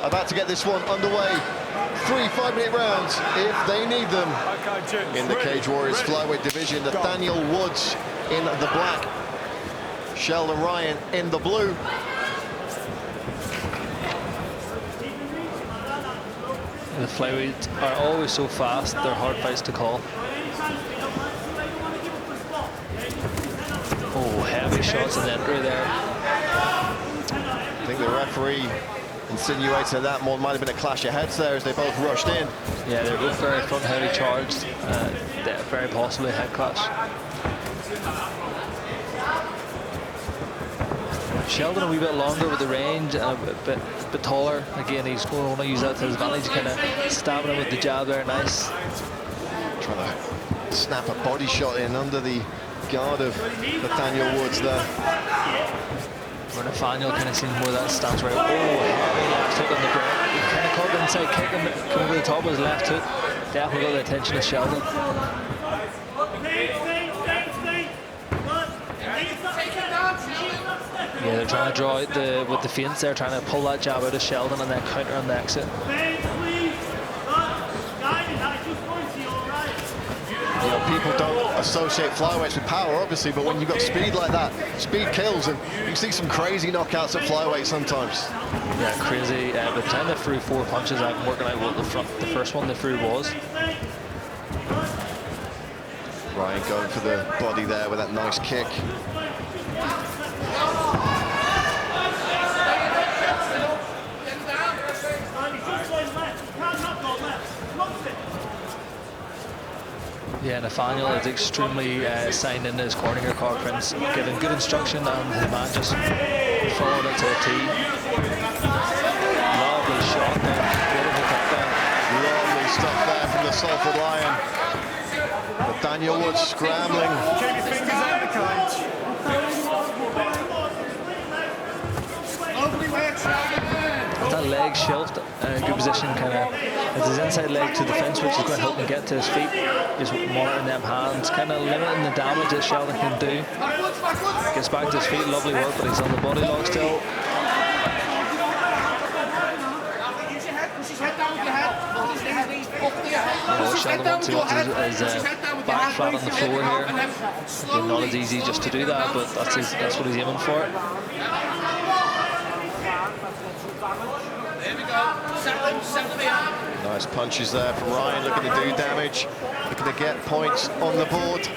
about to get this one underway. 3 5-minute rounds if they need them. In the Cage Warriors flyweight division, Nathanael Woods in the black, Sheldon Ryan in the blue. The flyweights are always so fast, they're hard fights to call. Oh, heavy shots in the entry there. I think the referee insinuated that more might have been a clash of heads there as they both rushed in. Yeah, they're both very front heavy charged, very possibly head clash. Sheldon a wee bit longer with the range and a bit taller. Again, he's going to want to use that to his advantage, kind of stabbing him with the jab there, nice. Trying to snap a body shot in under the guard of Nathanael Woods there. Where Nathanael kind of seems more of that stance right. Oh, heavy left hook on the ground. He kind of caught the inside kick and coming over the top of his left hook. Definitely got the attention of Sheldon. Yeah, they're trying to draw out with the feints there, trying to pull that jab out of Sheldon and then counter on the exit. You know, people don't associate flyweights with power, obviously, but when you've got speed like that, speed kills, and you can see some crazy knockouts at flyweight sometimes. Yeah, crazy. By the time they threw 4 punches, I'm working out what the first one they threw was. Ryan going for the body there with that nice kick. Yeah, Nathanael is extremely signed into his corner here, Carl Prince, giving good instruction, and his man just followed it to a T. Lovely shot there, beautiful takedown. Lovely stuff there from the Salford Lion. Nathanael Woods scrambling. Keep your fingers out the cage. That leg shelved, good position, kind of with his inside leg to the fence, which is going to help him get to his feet. Just monitoring them hands, kind of limiting the damage that Sheldon can do. Gets back to his feet, lovely work, but he's on the body lock still. Sheldon wants to get his back flat on the floor here. Again, not as easy just to do that, but that's what he's aiming for. Nice punches there from Ryan, looking to do damage, looking to get points on the board.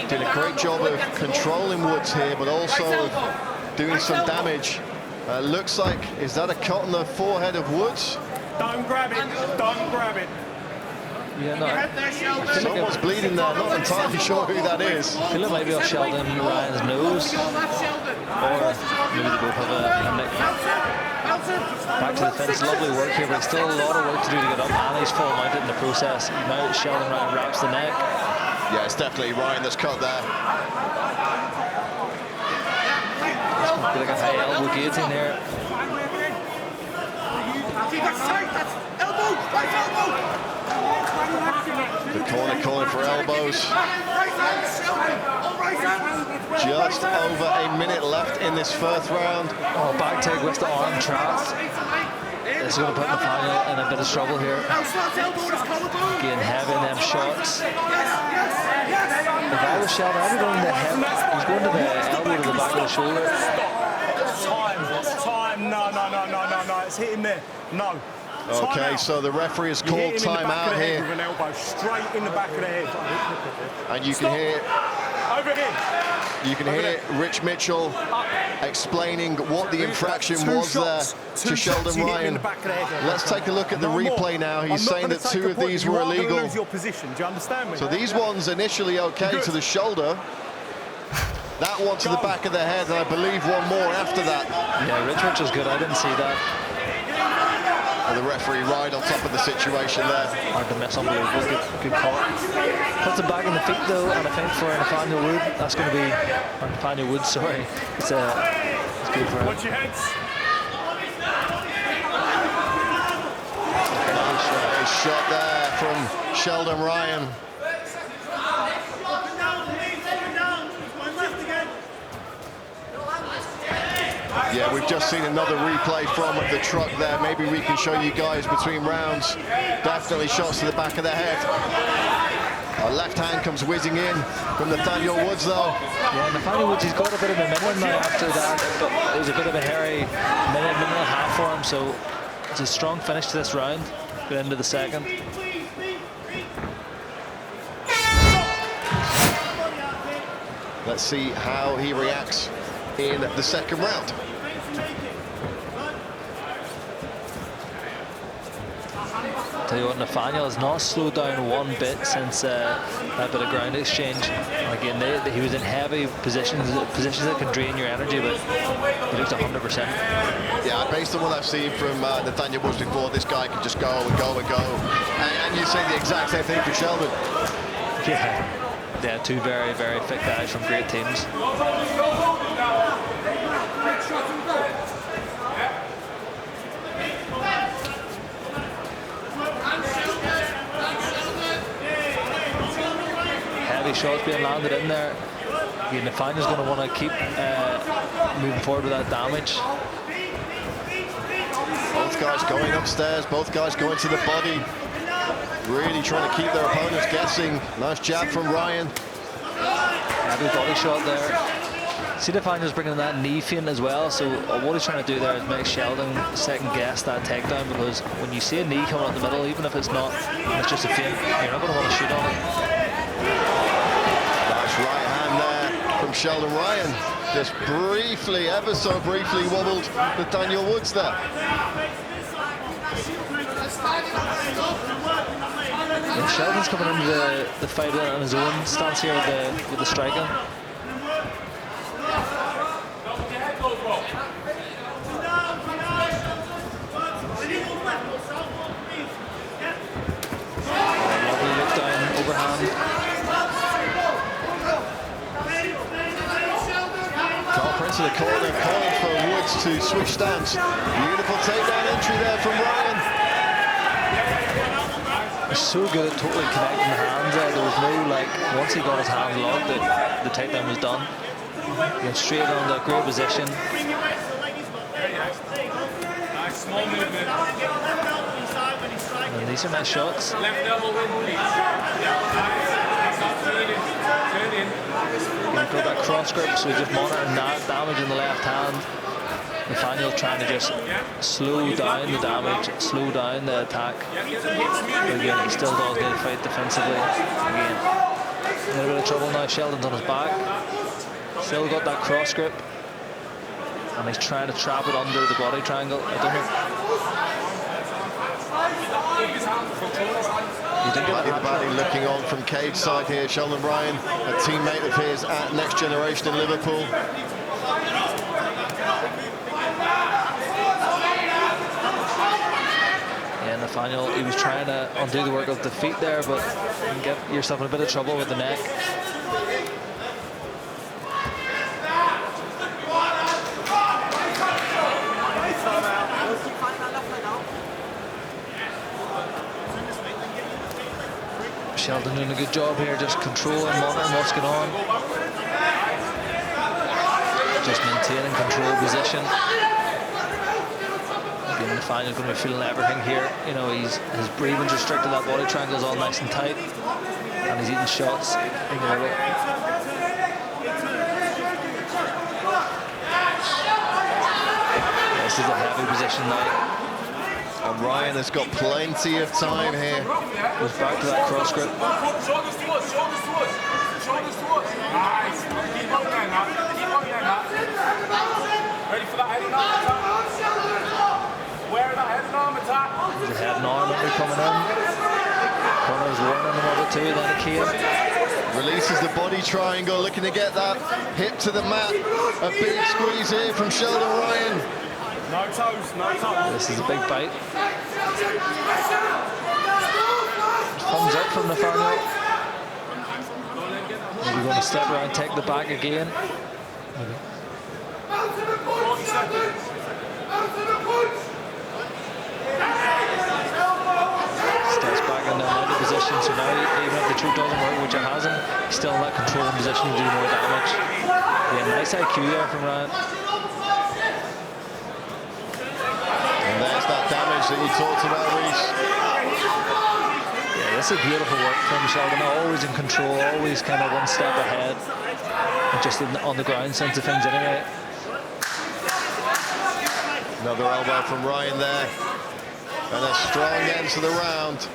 Did a great job of controlling Woods here, but also of doing some damage. Looks like, is that a cut on the forehead of Woods? Don't grab it, don't grab it. Yeah, no. Someone's bleeding there, not entirely sure who that is. I feel it might be off Sheldon Ryan's nose, or maybe they both have a nick. Back to the fence, lovely work here, but still a lot of work to do to get up, and he's full mounted in the process. Now Sheldon Ryan wraps the neck. Yeah, it's definitely Ryan that's cut there. It's going to be like a high elbow guillotine there. The corner calling for elbows. Just over a minute left in this first round. Oh, back take with the arm trap. This is going to put Nathanael in a bit of trouble here. Again, heavy in them shots. If I was Sheldon, I'd be going to the head. He's going to the elbow to the back of the shoulder. Time, no, it's hitting there, no. Okay, so the referee has called timeout here. With an elbow straight in the back of the head. And you can hear, over here. You can hear Rich Mitchell explaining what the infraction was there to Sheldon Ryan. Let's take a look at the replay now. He's saying that 2 of these were illegal. Lose your position. Do you understand me? So these ones initially okay to the shoulder. That one to the back of the head, and I believe one more after that. Yeah, Rich Mitchell's good. I didn't see that. And the referee right on top of the situation there. Hard to miss, unbelievable. Good call. Puts him back in the feet though, and I think for Nathanael Wood, that's going to be Nathanael Wood. Sorry, it's good for him. Watch your heads. Nice shot there. from Sheldon Ryan. Yeah, we've just seen another replay from the truck there. Maybe we can show you guys between rounds. Definitely shots to the back of the head. A left hand comes whizzing in from Nathanael Woods, though. Yeah, Nathanael Woods, he's got a bit of momentum now after that, but it was a bit of a hairy minute and a half for him, so it's a strong finish to this round. Go into the second. Let's see how he reacts in the second round. Tell you what, Nathanael has not slowed down one bit since that bit of ground exchange. Again, he was in heavy positions that can drain your energy, but he looks 100%. Yeah, based on what I've seen from Nathanael Woods before, this guy can just go and go and go. And you say the exact same thing for Sheldon. Yeah, two very, very fit guys from great teams. Heavy shots being landed in there. Again, Nathanael's going to want to keep moving forward with that damage. Both guys going upstairs, both guys going to the body. Really trying to keep their opponents guessing. Nice jab from Ryan. Heavy body shot there. See, Nathanael's bringing that knee feint as well, so what he's trying to do there is make Sheldon second guess that takedown, because when you see a knee coming up the middle, even if it's not, it's just a feint, you're not going to want to shoot on it. Nice right hand there from Sheldon Ryan. Just briefly, ever so briefly wobbled Nathanael Woods there. And Sheldon's coming into the fight on his own stance here with the striking. Lovely look down, overhand. Carl Prince in the corner, calling for Woods to switch stance. Beautiful takedown entry there from Ryan. He's so good at totally connecting the hands there. There was no, like, once he got his hands locked, the takedown was done. He went straight on the great position. Nice small movement. And these are nice shots. Left double win. He's got that cross grip, so he's just monitoring that damage in the left hand. Nathanael trying to just slow down the damage, slow down the attack. But again, he still does need to fight defensively. Again, in a bit of trouble now. Sheldon's on his back. Still got that cross grip. And he's trying to trap it under the body triangle. I don't know. Body looking on from cage side here. Sheldon Ryan, a teammate of his at Next Generation in Liverpool. Yeah, Nathanael, he was trying to undo the work of the feet there, but you can get yourself in a bit of trouble with the neck. Sheldon doing a good job here, just controlling, monitoring what's going on. Just maintaining control position. Again, Nathanael's going to be feeling everything here. You know, his breathing's restricted, that body triangle's all nice and tight. And he's eating shots. This is a heavy position now. And Ryan has got plenty of time here. Goes back to that cross grip. Shoulders to us, shoulders to us. Shoulders to us. Nice. Keep on getting that. Keep on getting that. Ready for that head and arm attack? Where that head and arm attack? There's a head and arm under coming in. Connor's warning him of it too, then a key. Releases the body triangle, looking to get that hip to the mat. A big squeeze here from Sheldon Ryan. No toes, no toes. This is a big bite. Thumbs up from Nathanael. Maybe going to step around, take the back again. Maybe. 40 seconds. Steps back and then even if the choke doesn't work, which it hasn't, he's still in that controlling position to do more damage. Yeah, nice IQ there from Ryan. And there's that damage that you talked about, Reese. Yeah, this is beautiful work from Sheldon. Always in control, always kind of one step ahead. And just on the ground sense of things anyway. Another elbow from Ryan there. And a strong end to the round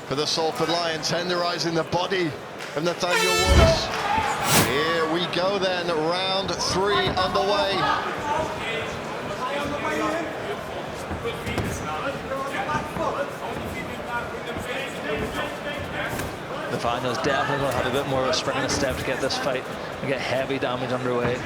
for the Salford Lion, tenderizing the body of Nathanael Woods. Here we go then, round 3 underway. Nathanael's definitely going to have a bit more of a spring in a step to get this fight and get heavy damage underway.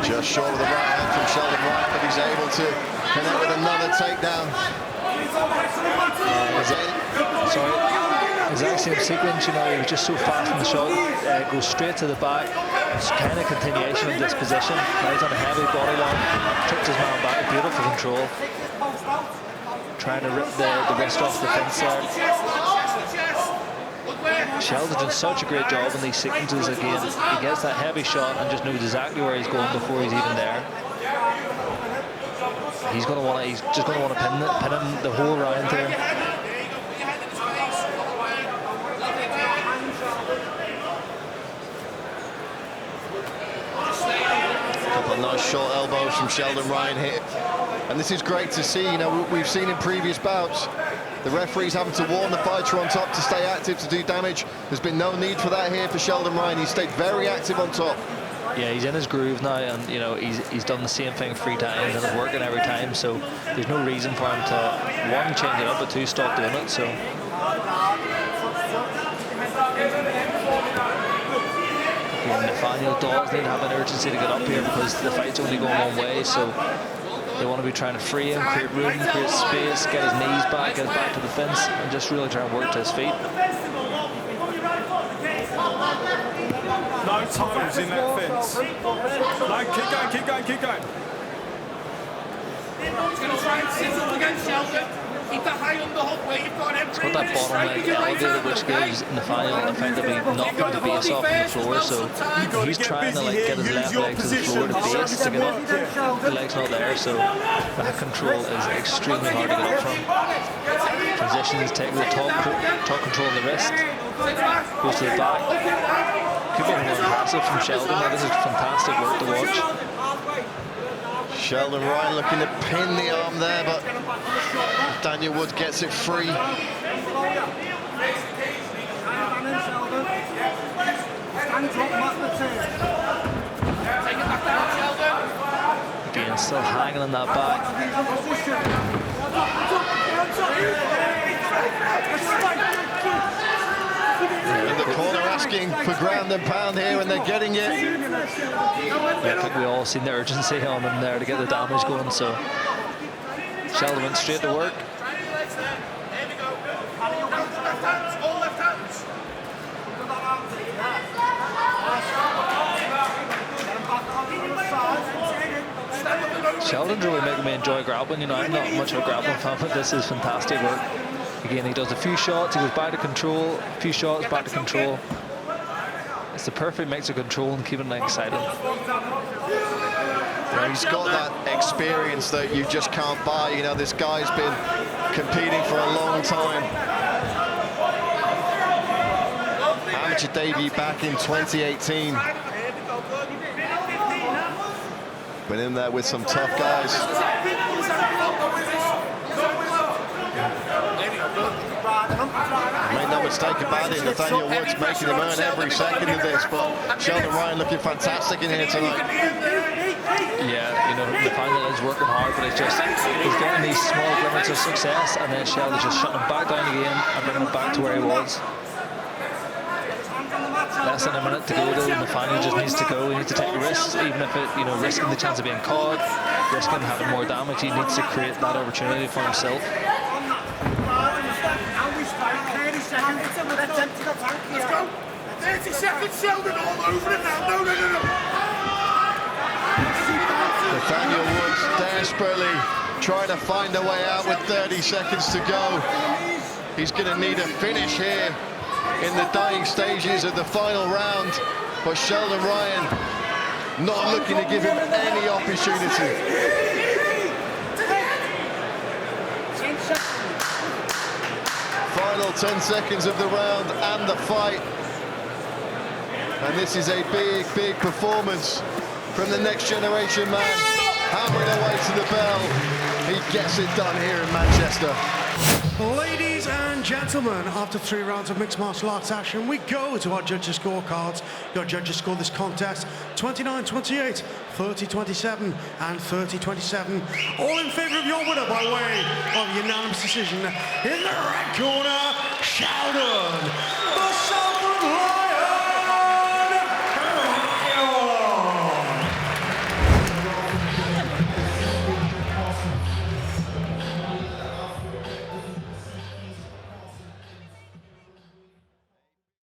Just short of the right hand from Sheldon Ryan, but he's able to connect with another takedown. Exact same sequence, you know, he was just so fast in the shot, goes straight to the back. It's kind of continuation of this position. Now he's on a heavy body line, tripped his man back, beautiful control. Trying to rip the wrist off the fence there. Sheldon doing such a great job in these sequences again. He gets that heavy shot and just knows exactly where he's going before he's even there. He's just going to want to pin him the whole round here. Couple of nice short elbows from Sheldon Ryan here. And this is great to see. You know, we've seen in previous bouts the referees having to warn the fighter on top to stay active, to do damage. There's been no need for that here for Sheldon Ryan. He's stayed very active on top. Yeah, he's in his groove now, and you know he's done the same thing 3 times and it's working every time. So there's no reason for him to 1, change it up, but 2, stop doing it. So. Yeah, Nathanael does need to have an urgency to get up here because the fight's only going one way. So. They want to be trying to free him, create room, create space, get his knees back, get his back to the fence, and just really try and work to his feet. No toes in that fence. No, keep going, keep going, keep going. He's going to try and sit up against Sheldon. Keep that high underhook where you've got him. It's got that bottom leg elevated, which gives Nathanael effectively knocking the base off on the floor. So he's trying to get his left leg to the floor to base to get up. The leg's not there, so that control is extremely hard to get up from. Transitions, taking the top control of the wrist, goes to the back. Could be more impressive from Sheldon. This is fantastic work to watch. Sheldon Ryan looking to pin the arm there, but Daniel Woods gets it free. Again, still hanging on that back. In the corner asking for ground and pound here, and they're getting it. Yeah, I think we all seen the urgency on him there to get the damage going, so Sheldon went straight to work. Sheldon's really making me enjoy grappling. You know, I'm not much of a grappling fan, but this is fantastic work. Again, he does a few shots, he goes back to control, a few shots, back to control. It's the perfect mix of control and keeping it exciting. Yeah, he's got that experience that you just can't buy. You know, this guy's been competing for a long time. Amateur debut back in 2018. Been in there with some tough guys. Made no mistake about it, Nathanael Woods making him earn every second of this, but Sheldon Ryan looking fantastic in here tonight. Yeah, you know, Nathanael is working hard, but it's just, he's getting these small glimmers of success, and then Sheldon's just shutting him back down again and bringing him back to where he was. Less than a minute to go though, Nathanael just needs to go. He needs to take risks, even if it, you know, risking the chance of being caught, risking having more damage. He needs to create that opportunity for himself. 30 seconds, Sheldon all over it now. No. desperately trying to find a way out with 30 seconds to go. He's going to need a finish here in the dying stages of the final round, but Sheldon Ryan not looking to give him any opportunity. Final 10 seconds of the round and the fight. And this is a big, big performance from the next generation man, hammering away to the bell. He gets it done here in Manchester. Ladies and gentlemen, after 3 rounds of mixed martial arts action, we go to our judges' scorecards. Your judges scored this contest 29-28, 30-27, and 30-27. All in favour of your winner by way of unanimous decision. In the red corner, Sheldon